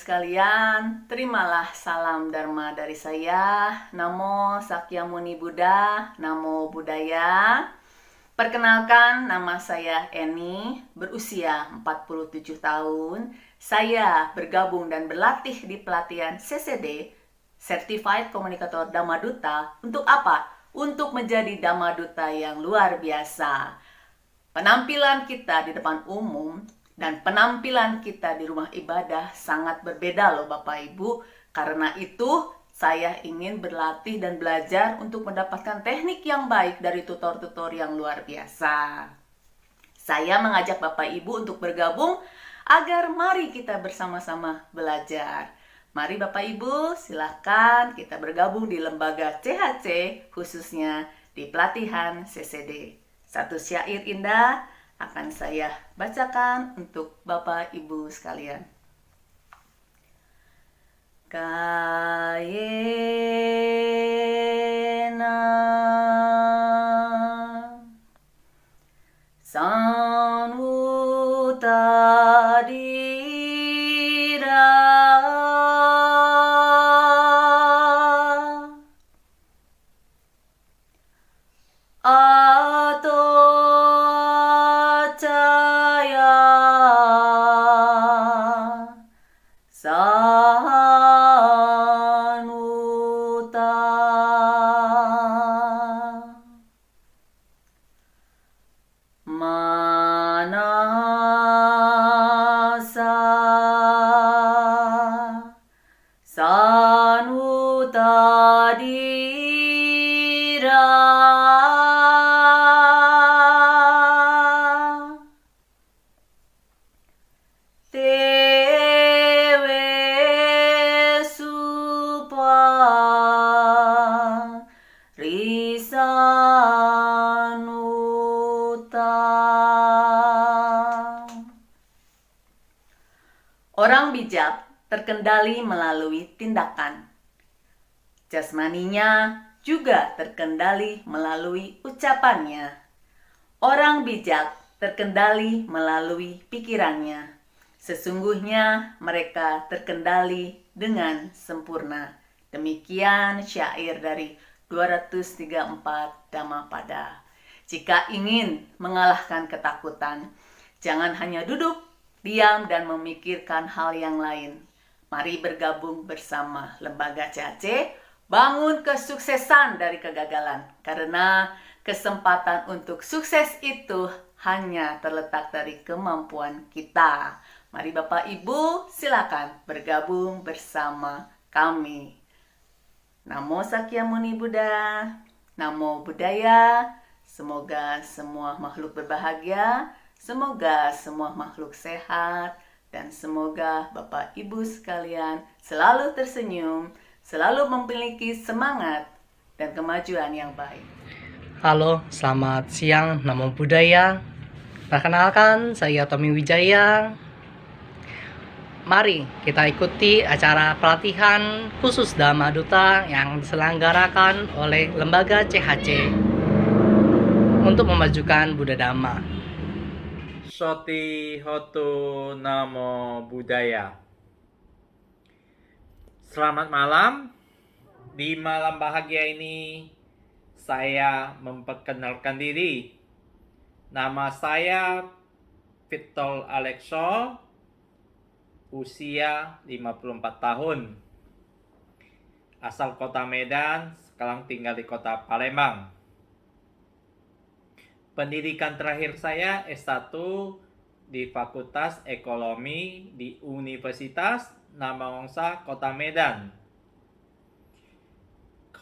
sekalian, terimalah salam Dharma dari saya. Namo Sakyamuni Buddha, Namo Buddhaya. Perkenalkan, nama saya Eni, berusia 47 tahun. Saya bergabung dan berlatih di pelatihan CCD, Certified Communicator Dhamma Duta. Untuk apa? Untuk menjadi Dhamma Duta yang luar biasa. Penampilan kita di depan umum dan penampilan kita di rumah ibadah sangat berbeda loh Bapak Ibu. Karena itu saya ingin berlatih dan belajar untuk mendapatkan teknik yang baik dari tutor-tutor yang luar biasa. Saya mengajak Bapak Ibu untuk bergabung agar mari kita bersama-sama belajar. Mari Bapak Ibu silakan kita bergabung di lembaga CHC, khususnya di pelatihan CCD. Satu syair indah akan saya bacakan untuk Bapak Ibu sekalian. Kayena sanutadira atau caya sanuta manasa sanutadira tewe supa risanuta. Orang bijak terkendali melalui tindakan. Jasmaninya juga terkendali melalui ucapannya. Orang bijak terkendali melalui pikirannya. Sesungguhnya mereka terkendali dengan sempurna. Demikian syair dari 234 Dhammapada. Jika ingin mengalahkan ketakutan, jangan hanya duduk, diam, dan memikirkan hal yang lain. Mari bergabung bersama lembaga CAC, bangun kesuksesan dari kegagalan. Karena kesempatan untuk sukses itu hanya terletak dari kemampuan kita. Mari Bapak Ibu silakan bergabung bersama kami. Namo Sakyamuni Buddha, Namo Buddhaya. Semoga semua makhluk berbahagia, semoga semua makhluk sehat, dan semoga Bapak Ibu sekalian selalu tersenyum, selalu memiliki semangat dan kemajuan yang baik. Halo, selamat siang, Namo Buddhaya. Perkenalkan, saya Tommy Wijaya. Mari kita ikuti acara pelatihan khusus Dhamma Duta yang diselenggarakan oleh lembaga CHC untuk memajukan Buddha Dhamma. Soti Hotu Namo Buddhaya. Selamat malam. Di malam bahagia ini saya memperkenalkan diri. Nama saya Victor Alexo, usia 54 tahun. Asal kota Medan, sekarang tinggal di kota Palembang. Pendidikan terakhir saya S1 di Fakultas Ekonomi di Universitas Namawangsa Kota Medan.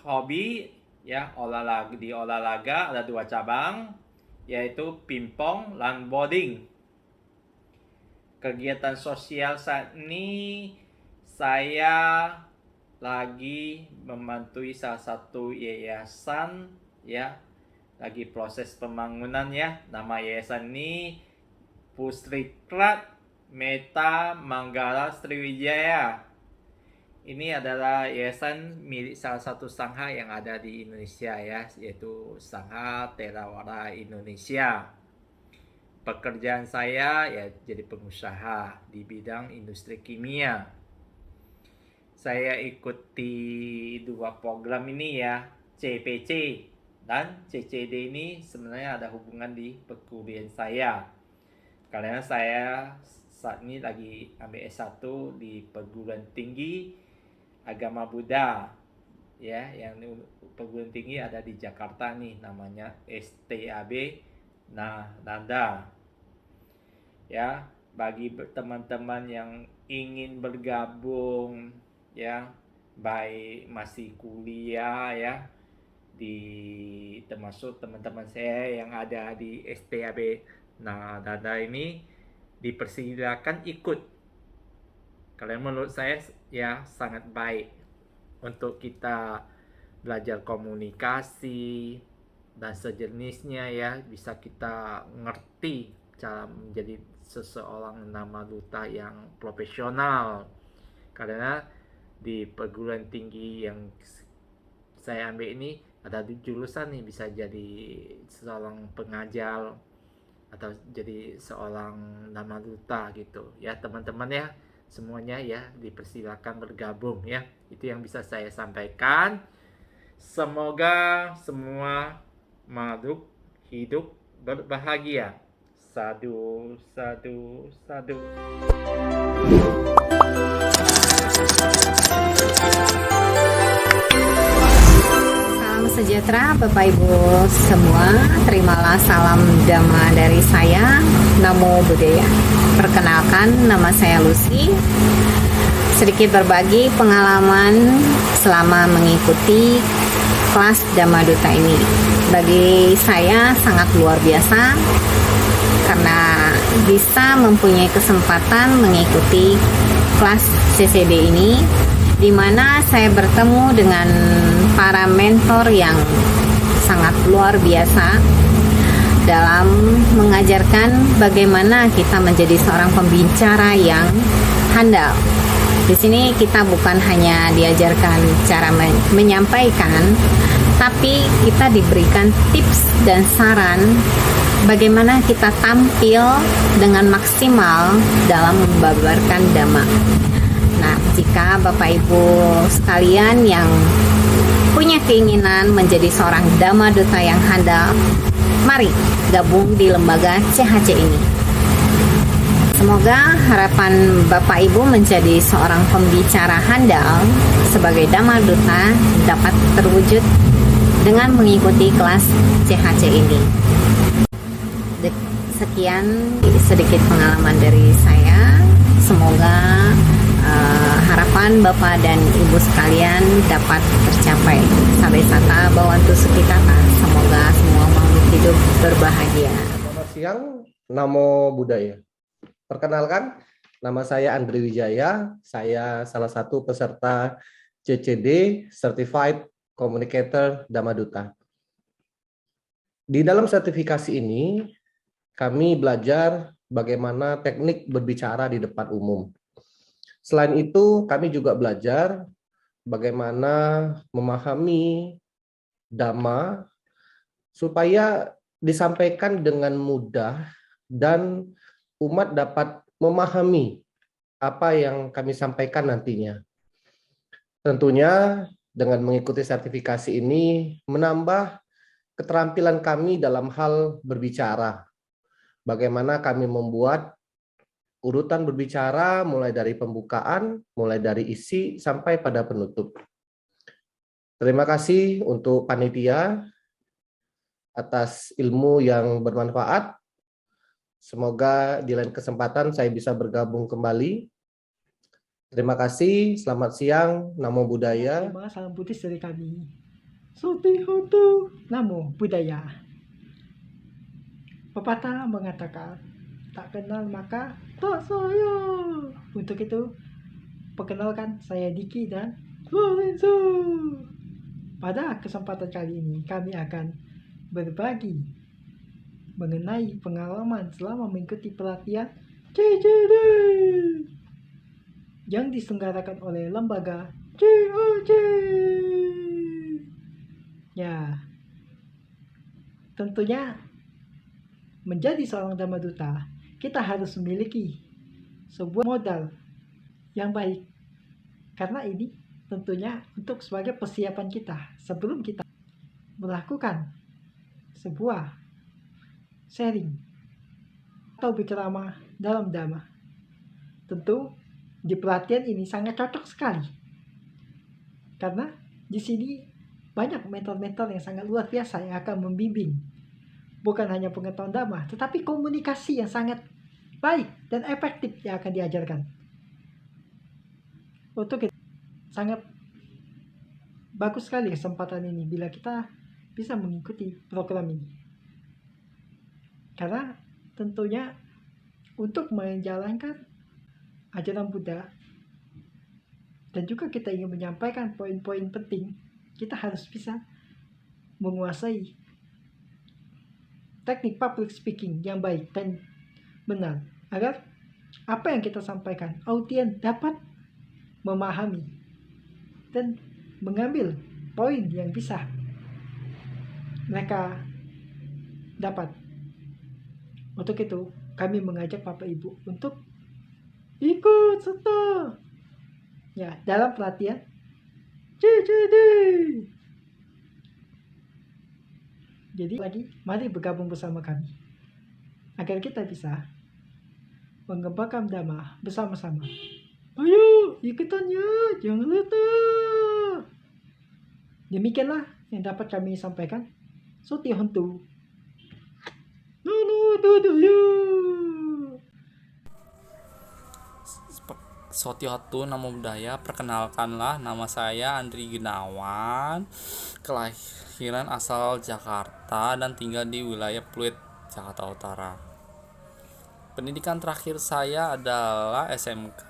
Hobi ya olahraga ada 2 cabang, yaitu pingpong dan bowling. Kegiatan sosial saat ini saya lagi membantu salah satu yayasan ya, lagi proses pembangunan ya. Nama yayasan ini Pustriklat Meta Manggala Sriwijaya. Ini adalah yayasan milik salah satu sangha yang ada di Indonesia ya, yaitu Sangha Theravada Indonesia. Pekerjaan saya ya jadi pengusaha di bidang industri kimia. saya ikuti dua program ini ya, CPC dan CCD ini sebenarnya ada hubungan di perkuliahan saya. Karena saya saat ini lagi ambil S1 di perguruan tinggi agama Buddha ya, yang perguruan tinggi ada di Jakarta nih, namanya STAB Nanda. Ya, bagi teman-teman yang ingin bergabung ya, baik masih kuliah ya, di termasuk teman-teman saya yang ada di STAB Nanda ini, dipersilakan ikut. Kalian menurut saya ya sangat baik untuk kita belajar komunikasi dan sejenisnya ya, bisa kita ngerti cara menjadi seseorang nama duta yang profesional. Karena di perguruan tinggi yang saya ambil ini ada di jurusan nih, bisa jadi seorang pengajar atau jadi seorang nama duta gitu ya teman-teman ya. Semuanya ya dipersilakan bergabung ya. Itu yang bisa saya sampaikan. Semoga semua makhluk hidup berbahagia. Sadu, sadu, sadu. Salam sejahtera Bapak Ibu semua. Terimalah salam Dhamma dari saya. Namo Buddhaya. Perkenalkan, nama saya Lucy. Sedikit berbagi pengalaman selama mengikuti kelas Dhamma Duta ini. Bagi saya sangat luar biasa karena bisa mempunyai kesempatan mengikuti kelas CCD ini, di mana saya bertemu dengan para mentor yang sangat luar biasa dalam mengajarkan bagaimana kita menjadi seorang pembicara yang handal. Di sini kita bukan hanya diajarkan cara menyampaikan, tapi kita diberikan tips dan saran bagaimana kita tampil dengan maksimal dalam membabarkan Dhamma. Nah, jika Bapak Ibu sekalian yang punya keinginan menjadi seorang Dhamma Duta yang handal, mari gabung di lembaga CHC ini. Semoga harapan Bapak Ibu menjadi seorang pembicara handal sebagai Dhamma Duta dapat terwujud dengan mengikuti kelas CHC ini. Sekian sedikit pengalaman dari saya. Semoga harapan Bapak dan Ibu sekalian dapat tercapai. Sabe sata bawantu sukitata. Semoga semua makhluk hidup berbahagia. Selamat siang, Namo Buddhaya. Perkenalkan, nama saya Andri Wijaya. Saya salah satu peserta CCD Certified Communicator Dhamma Duta. Di dalam sertifikasi ini, kami belajar bagaimana teknik berbicara di depan umum. Selain itu, kami juga belajar bagaimana memahami Dhamma supaya disampaikan dengan mudah dan umat dapat memahami apa yang kami sampaikan nantinya. Tentunya dengan mengikuti sertifikasi ini menambah keterampilan kami dalam hal berbicara. Bagaimana kami membuat urutan berbicara mulai dari pembukaan, mulai dari isi sampai pada penutup. Terima kasih untuk panitia atas ilmu yang bermanfaat. Semoga di lain kesempatan saya bisa bergabung kembali. Terima kasih, selamat siang, Namo Buddhaya. Salam Buddhis dari kami. Suti Hotu, Namo Buddhaya. Pepatah mengatakan, tak kenal maka tak sayang. Untuk itu, perkenalkan saya Diki dan Lorenzo. Pada kesempatan kali ini, kami akan berbagi mengenai pengalaman selama mengikuti pelatihan CCD yang diselenggarakan oleh lembaga CHC. Ya, tentunya menjadi seorang Dhamma Duta, kita harus memiliki sebuah modal yang baik. Karena ini tentunya untuk sebagai persiapan kita sebelum kita melakukan sebuah sharing atau berceramah dalam Dhamma. Tentu di pelatihan ini sangat cocok sekali. Karena di sini banyak mentor-mentor yang sangat luar biasa yang akan membimbing. Bukan hanya pengetahuan Dhamma, tetapi komunikasi yang sangat baik dan efektif yang akan diajarkan. Untuk itu, sangat bagus sekali kesempatan ini bila kita bisa mengikuti program ini. Karena tentunya untuk menjalankan ajaran Buddha dan juga kita ingin menyampaikan poin-poin penting, kita harus bisa menguasai teknik public speaking yang baik dan benar agar apa yang kita sampaikan audiens dapat memahami dan mengambil poin yang bisa mereka dapat. Untuk itu kami mengajak Bapak Ibu untuk ikut serta ya dalam pelatihan CCD. Jadi lagi, mari bergabung bersama kami agar kita bisa mengembangkan Dhamma bersama-sama. Ayo, ikutannya, jangan lupa. Demikianlah yang dapat kami sampaikan. Soti Hontu. Nono Dodoyo. Sotihotu Namo Buddhaya. Perkenalkanlah, nama saya Andri Gunawan, kelahiran asal Jakarta dan tinggal di wilayah Pluit, Jakarta Utara. Pendidikan terakhir saya adalah SMK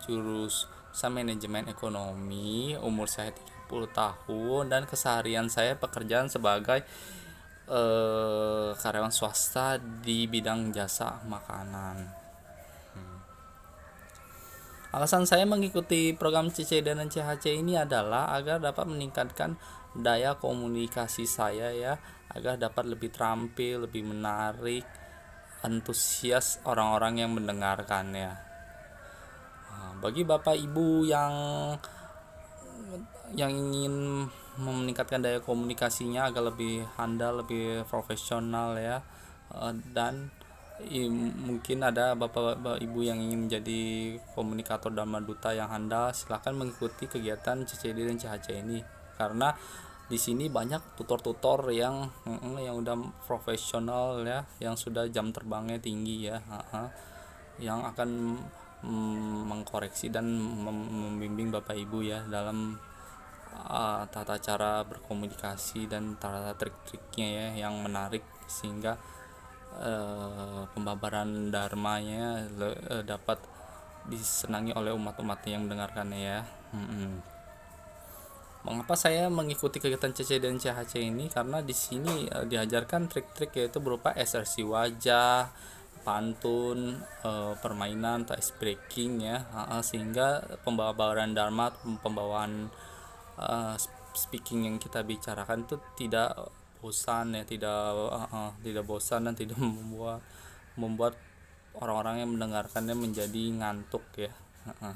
jurusan Manajemen Ekonomi, umur saya 30 tahun dan keseharian saya pekerjaan sebagai karyawan swasta di bidang jasa makanan. Alasan saya mengikuti program CCD dan CHC ini adalah agar dapat meningkatkan daya komunikasi saya ya, agar dapat lebih terampil, lebih menarik, antusias orang-orang yang mendengarkannya. Bagi Bapak Ibu yang ingin meningkatkan daya komunikasinya agar lebih handal, lebih profesional ya, dan mungkin ada bapak ibu yang ingin menjadi komunikator Dhamma Duta yang handal, silakan mengikuti kegiatan CCD dan CHC ini karena di sini banyak tutor-tutor yang udah profesional ya, yang sudah jam terbangnya tinggi ya, yang akan mengkoreksi dan membimbing bapak ibu ya dalam tata cara berkomunikasi dan tata trik-triknya ya yang menarik sehingga pembabaran dharmanya dapat disenangi oleh umat-umatnya yang mendengarkannya ya. Mengapa saya mengikuti kegiatan CC dan CHC ini? Karena di sini diajarkan trik-trik yaitu berupa ekspresi wajah, pantun, permainan, ice breaking ya, sehingga pembabaran dharma, pembawaan speaking yang kita bicarakan itu tidak bosan ya, tidak bosan dan tidak membuat orang-orang yang mendengarkannya menjadi ngantuk ya,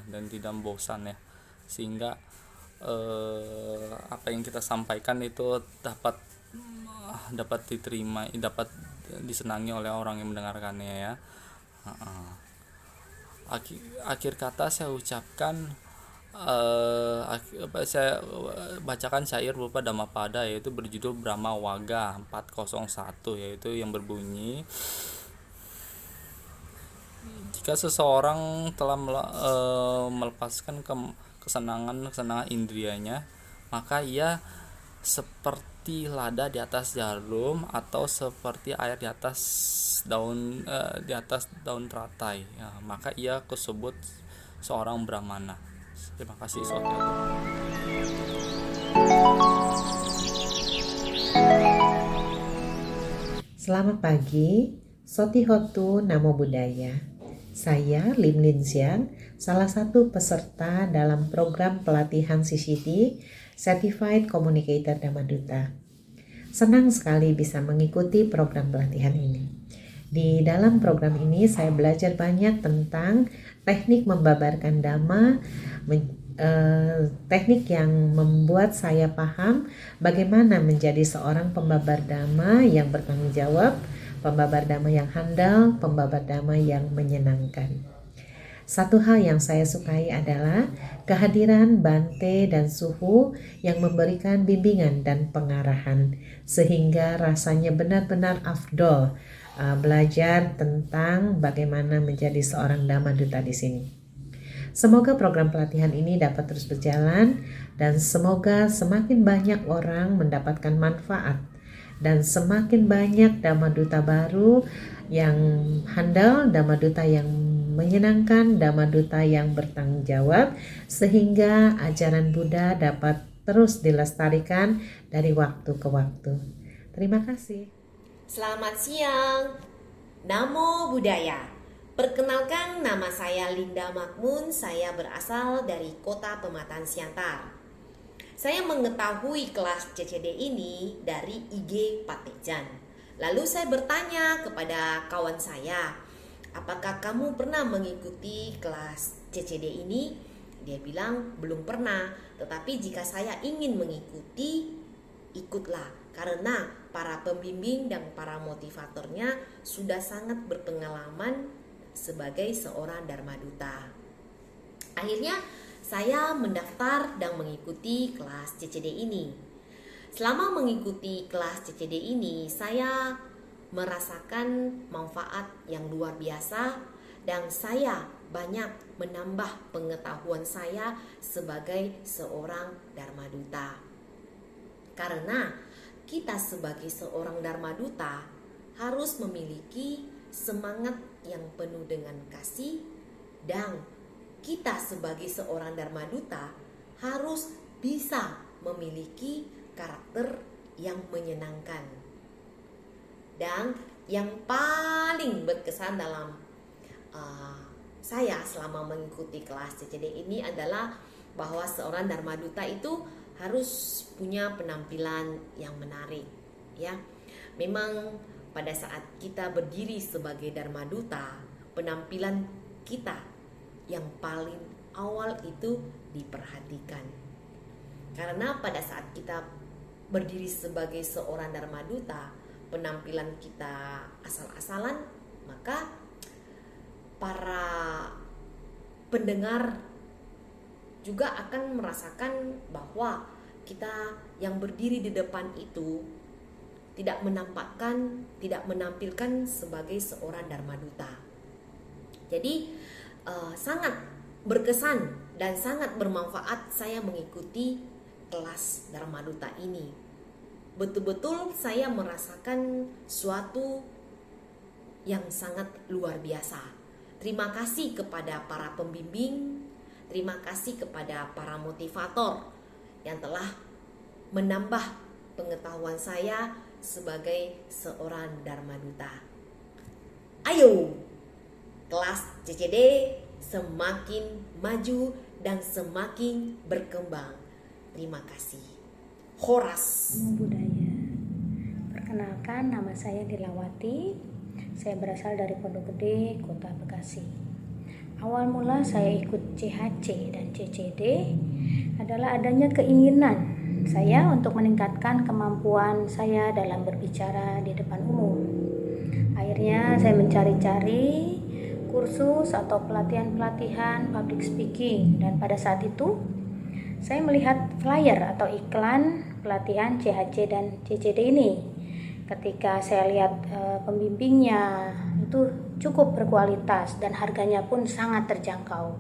dan tidak bosan ya, sehingga apa yang kita sampaikan itu dapat diterima, dapat disenangi oleh orang yang mendengarkannya ya. Akhir kata saya ucapkan, saya bacakan syair berupa Dhammapada yaitu berjudul Brahma Waga 401, yaitu yang berbunyi, jika seseorang telah melepaskan kesenangan indrianya, maka ia seperti lada di atas jarum atau seperti air di atas daun teratai ya, maka ia disebut seorang brahmana. Terima kasih saudara. Selamat pagi, Sotihotu Namo Buddhaya. Saya Lim Lin Sian, salah satu peserta dalam program pelatihan CCD, Certified Communicator Dhamma Duta. Senang sekali bisa mengikuti program pelatihan ini. Di dalam program ini saya belajar banyak tentang teknik membabarkan Dhamma, teknik yang membuat saya paham bagaimana menjadi seorang pembabar dhamma yang bertanggung jawab, pembabar dhamma yang handal, pembabar dhamma yang menyenangkan. Satu hal yang saya sukai adalah kehadiran Bante dan Suhu yang memberikan bimbingan dan pengarahan sehingga rasanya benar-benar afdol belajar tentang bagaimana menjadi seorang Dhamma Duta di sini. Semoga program pelatihan ini dapat terus berjalan dan semoga semakin banyak orang mendapatkan manfaat dan semakin banyak Dhamma Duta baru yang handal, Dhamma Duta yang menyenangkan, Dhamma Duta yang bertanggung jawab sehingga ajaran Buddha dapat terus dilestarikan dari waktu ke waktu. Terima kasih. Selamat siang. Namo Buddhaya. Perkenalkan, nama saya Linda Makmun. Saya berasal dari kota Pematang Siantar. Saya mengetahui kelas CCD ini dari IG Patejan. Lalu saya bertanya kepada kawan saya, apakah kamu pernah mengikuti kelas CCD ini? Dia bilang belum pernah, tetapi jika saya ingin mengikuti, ikutlah. Karena para pembimbing dan para motivatornya sudah sangat berpengalaman sebagai seorang Dharma Duta. Akhirnya saya mendaftar dan mengikuti kelas CCD ini. Selama mengikuti kelas CCD ini, saya merasakan manfaat yang luar biasa dan saya banyak menambah pengetahuan saya sebagai seorang Dharma Duta. Karena kita sebagai seorang Dharma Duta harus memiliki semangat yang penuh dengan kasih, dan kita sebagai seorang Dharma Duta harus bisa memiliki karakter yang menyenangkan. Dan yang paling berkesan dalam saya selama mengikuti kelas CCD ini adalah bahwa seorang Dharma Duta itu harus punya penampilan yang menarik, ya. Memang pada saat kita berdiri sebagai Dharma Duta, penampilan kita yang paling awal itu diperhatikan. Karena pada saat kita berdiri sebagai seorang Dharma Duta, penampilan kita asal-asalan, maka para pendengar juga akan merasakan bahwa kita yang berdiri di depan itu tidak menampilkan sebagai seorang Dharma Duta. Jadi sangat berkesan dan sangat bermanfaat saya mengikuti kelas Dharma Duta ini. Betul-betul saya merasakan suatu yang sangat luar biasa. Terima kasih kepada para pembimbing, terima kasih kepada para motivator yang telah menambah pengetahuan saya sebagai seorang Dharma Duta. Ayo, kelas CCD semakin maju dan semakin berkembang. Terima kasih. Horas. Namo Buddhaya. Perkenalkan, nama saya Dilawati. Saya berasal dari Pondok Gede, Kota Bekasi. Awal mula saya ikut CHC dan CCD adalah adanya keinginan saya untuk meningkatkan kemampuan saya dalam berbicara di depan umum. Akhirnya saya mencari-cari kursus atau pelatihan-pelatihan public speaking, dan pada saat itu saya melihat flyer atau iklan pelatihan CHC dan CCD ini. Ketika saya lihat pembimbingnya itu cukup berkualitas dan harganya pun sangat terjangkau.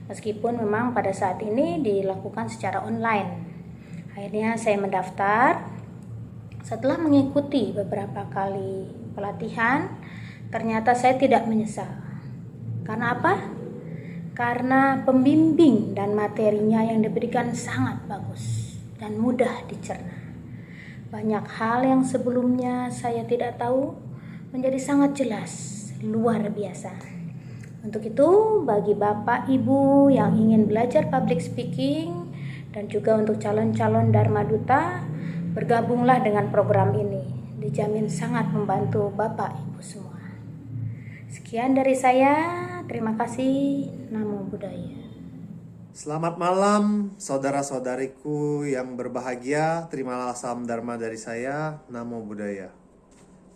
Meskipun memang pada saat ini dilakukan secara online. Akhirnya saya mendaftar. Setelah mengikuti beberapa kali pelatihan, ternyata saya tidak menyesal. Karena apa? Karena pembimbing dan materinya yang diberikan sangat bagus dan mudah dicerna. Banyak hal yang sebelumnya saya tidak tahu menjadi sangat jelas, luar biasa. Untuk itu, bagi Bapak Ibu yang ingin belajar public speaking dan juga untuk calon-calon Dharma Duta, bergabunglah dengan program ini. Dijamin sangat membantu Bapak Ibu semua. Sekian dari saya, terima kasih. Namo Buddhaya. Selamat malam saudara-saudariku yang berbahagia. Terimalah salam Dharma dari saya, Namo Buddhaya.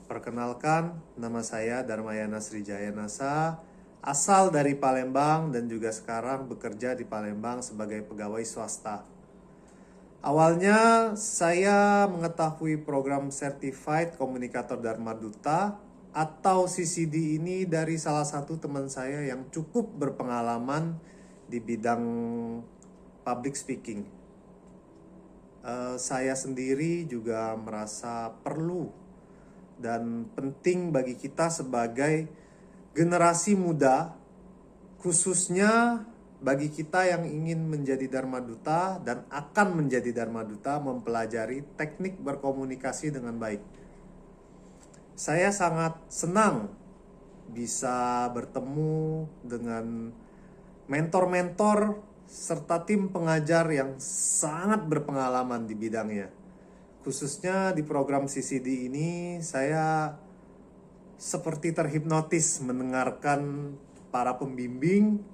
Perkenalkan, nama saya Dharmayana Srijaya Nasa, asal dari Palembang dan juga sekarang bekerja di Palembang sebagai pegawai swasta. Awalnya saya mengetahui program Certified Communicator Dharma Duta atau CCD ini dari salah satu teman saya yang cukup berpengalaman di bidang public speaking. Saya sendiri juga merasa perlu dan penting bagi kita sebagai generasi muda, khususnya bagi kita yang ingin menjadi Dharma Duta dan akan menjadi Dharma Duta, mempelajari teknik berkomunikasi dengan baik. Saya sangat senang bisa bertemu dengan mentor-mentor serta tim pengajar yang sangat berpengalaman di bidangnya. Khususnya di program CCD ini, saya seperti terhipnotis mendengarkan para pembimbing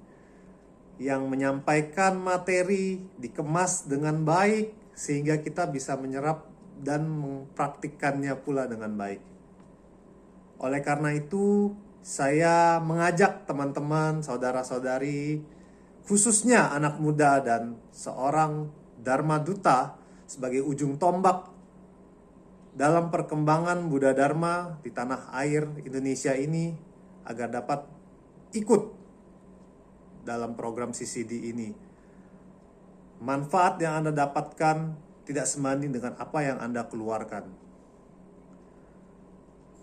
yang menyampaikan materi dikemas dengan baik sehingga kita bisa menyerap dan mempraktikkannya pula dengan baik. Oleh karena itu, saya mengajak teman-teman, saudara-saudari, khususnya anak muda dan seorang Dharma Duta sebagai ujung tombak dalam perkembangan Buddha Dharma di tanah air Indonesia ini agar dapat ikut dalam program CCD ini. Manfaat yang Anda dapatkan tidak sebanding dengan apa yang Anda keluarkan.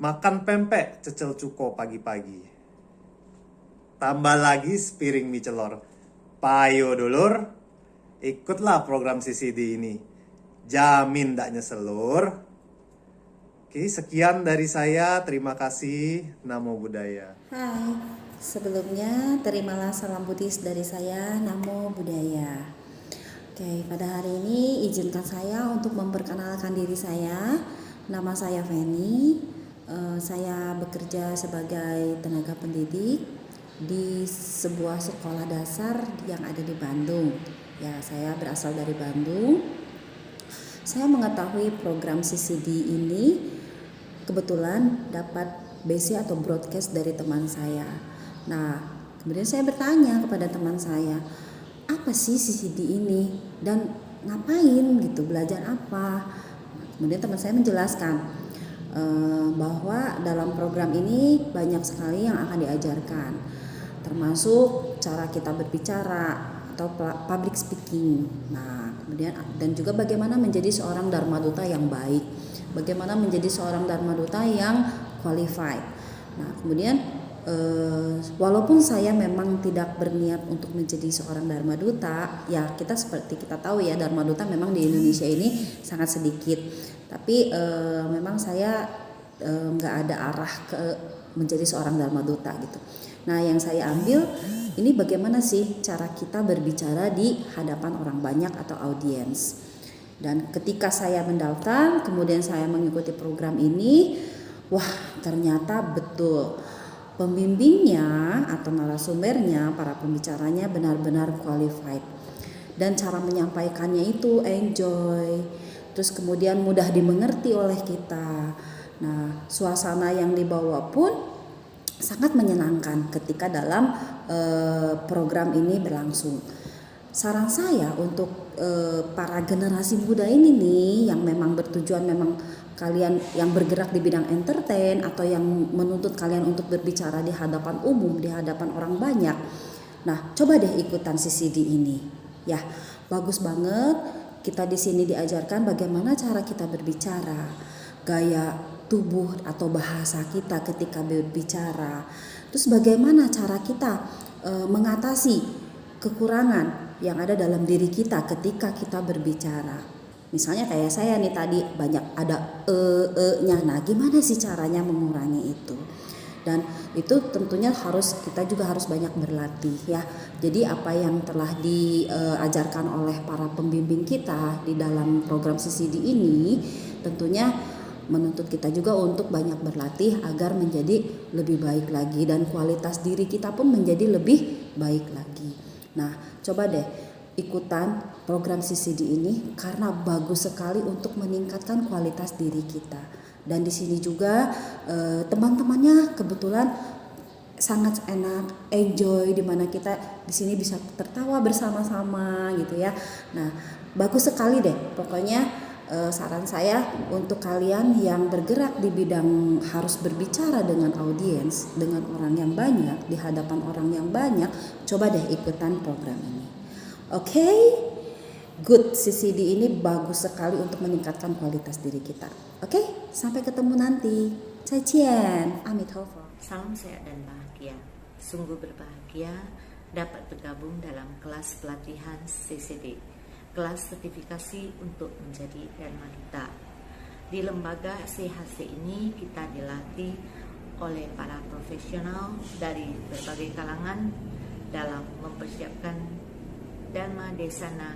Makan pempek cecel cuko pagi-pagi. Tambah lagi sepiring mie celor. Payo dulur, ikutlah program CCD ini. Jamin tak nyeselur. Oke, sekian dari saya. Terima kasih. Namo Buddhaya. Hai, sebelumnya terimalah salam Buddhis dari saya, Namo Buddhaya. Oke, pada hari ini izinkan saya untuk memperkenalkan diri saya. Nama saya Feni. Saya bekerja sebagai tenaga pendidik di sebuah sekolah dasar yang ada di Bandung. Ya, saya berasal dari Bandung. Saya mengetahui program CCD ini kebetulan dapat BC atau broadcast dari teman saya. Nah, kemudian saya bertanya kepada teman saya, apa sih CCD ini dan ngapain gitu, belajar apa? Kemudian teman saya menjelaskan bahwa dalam program ini banyak sekali yang akan diajarkan, termasuk cara kita berbicara atau public speaking. Nah, kemudian dan juga bagaimana menjadi seorang Dharma Duta yang baik, bagaimana menjadi seorang Dharma Duta yang qualified. Nah, kemudian walaupun saya memang tidak berniat untuk menjadi seorang Dharma Duta, ya kita seperti kita tahu ya, Dharma Duta memang di Indonesia ini sangat sedikit. Tapi memang saya nggak ada arah ke menjadi seorang Dharma Duta gitu. Nah, yang saya ambil ini bagaimana sih cara kita berbicara di hadapan orang banyak atau audiens. Dan ketika saya mendaftar, kemudian saya mengikuti program ini, wah ternyata betul pembimbingnya atau narasumbernya, para pembicaranya benar-benar qualified. Dan cara menyampaikannya itu enjoy, terus kemudian mudah dimengerti oleh kita. Nah, suasana yang dibawa pun sangat menyenangkan ketika dalam program ini berlangsung. Saran saya untuk para generasi muda ini nih yang memang bertujuan memang kalian yang bergerak di bidang entertain atau yang menuntut kalian untuk berbicara di hadapan umum, di hadapan orang banyak. Nah, coba deh ikutan CCD ini. Ya, bagus banget. Kita di sini diajarkan bagaimana cara kita berbicara, gaya tubuh atau bahasa kita ketika berbicara. Terus bagaimana cara kita mengatasi kekurangan yang ada dalam diri kita ketika kita berbicara. Misalnya kayak saya nih tadi banyak ada nya. Nah, gimana sih caranya mengurangi itu? Dan itu tentunya kita juga harus banyak berlatih ya. Jadi apa yang telah diajarkan oleh para pembimbing kita di dalam program CCD ini tentunya menuntut kita juga untuk banyak berlatih agar menjadi lebih baik lagi dan kualitas diri kita pun menjadi lebih baik lagi. Nah, coba deh ikutan program CCD ini karena bagus sekali untuk meningkatkan kualitas diri kita. Dan di sini juga teman-temannya kebetulan sangat enak, enjoy, di mana kita di sini bisa tertawa bersama-sama gitu ya. Nah, bagus sekali deh. Pokoknya saran saya untuk kalian yang bergerak di bidang harus berbicara dengan audiens, dengan orang yang banyak, di hadapan orang yang banyak, coba deh ikutan program ini. Oke, good. CCD ini bagus sekali untuk meningkatkan kualitas diri kita. Oke, sampai ketemu nanti. Zaijian, Amit Hovo. Salam sehat dan bahagia. Sungguh berbahagia dapat bergabung dalam kelas pelatihan CCD, kelas sertifikasi untuk menjadi Dharma Duta. Di lembaga CHC ini kita dilatih oleh para profesional dari berbagai kalangan dalam mempersiapkan Dharma Desana,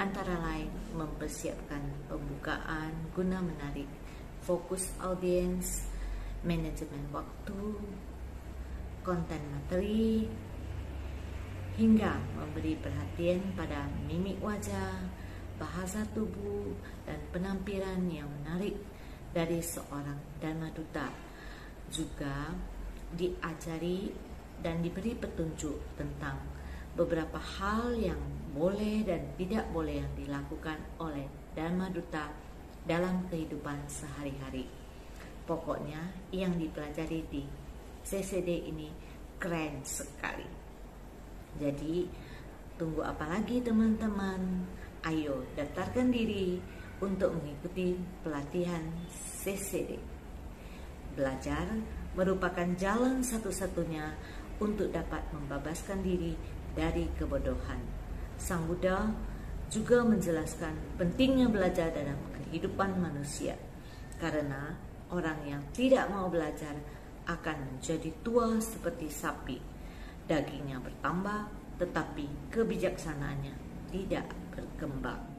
antara lain mempersiapkan pembukaan guna menarik fokus audiens, manajemen waktu, konten materi, hingga memberi perhatian pada mimik wajah, bahasa tubuh, dan penampilan yang menarik dari seorang Dharma Duta. Juga diajari dan diberi petunjuk tentang beberapa hal yang boleh dan tidak boleh yang dilakukan oleh Dharma Duta dalam kehidupan sehari-hari. Pokoknya yang dipelajari di CCD ini keren sekali. Jadi tunggu apa lagi teman-teman? Ayo daftarkan diri untuk mengikuti pelatihan CCD. Belajar merupakan jalan satu-satunya untuk dapat membebaskan diri dari kebodohan. Sang Buddha juga menjelaskan pentingnya belajar dalam kehidupan manusia, karena orang yang tidak mau belajar akan menjadi tua seperti sapi. Dagingnya bertambah, tetapi kebijaksanaannya tidak berkembang.